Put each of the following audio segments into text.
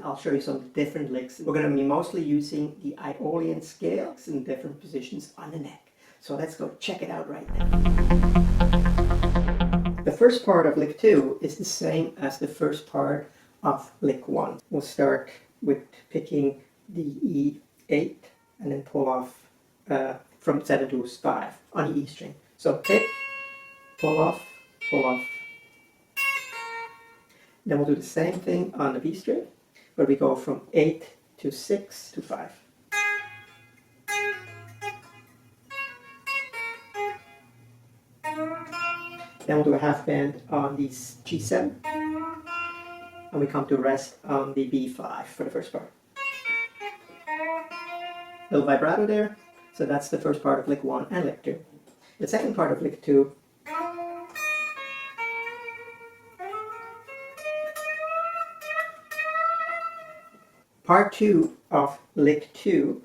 I'll show you some different licks. We're going to be mostly using the Aeolian scales in different positions on the neck. So let's go check it out right now. The first part of lick 2 is the same as the first part of lick 1. We'll start with picking the E8 and then pull off from 7 to 5 on the E string. So pick, pull off, pull off. Then we'll do the same thing on the B string, where we go from 8 to 6 to 5. Then we'll do a half bend on the G7, and we come to rest on the B5 for the first part. Little vibrato there, so that's the first part of lick 1 and lick 2. The second part of lick 2 Part 2 of lick 2,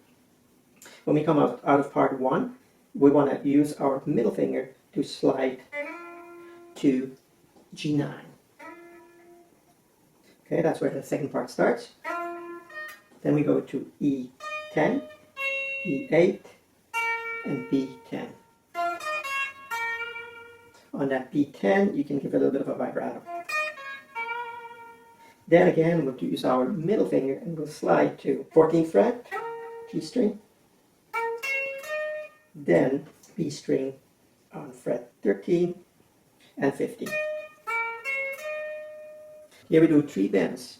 when we come out of part 1, we want to use our middle finger to slide to G9. Okay, that's where the second part starts. Then we go to E10, E8, and B10. On that B10, you can give a little bit of a vibrato. Then again, we'll use our middle finger and we'll slide to 14th fret, G string, then B string on fret 13 and 15. Here we do 3 bends.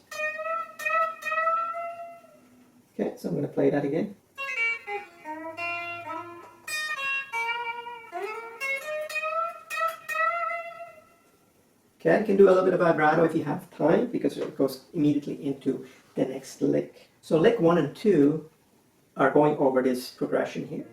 Okay, so I'm going to play that again. Okay, you can do a little bit of vibrato if you have time, because it goes immediately into the next lick. So lick 1 and 2 are going over this progression here.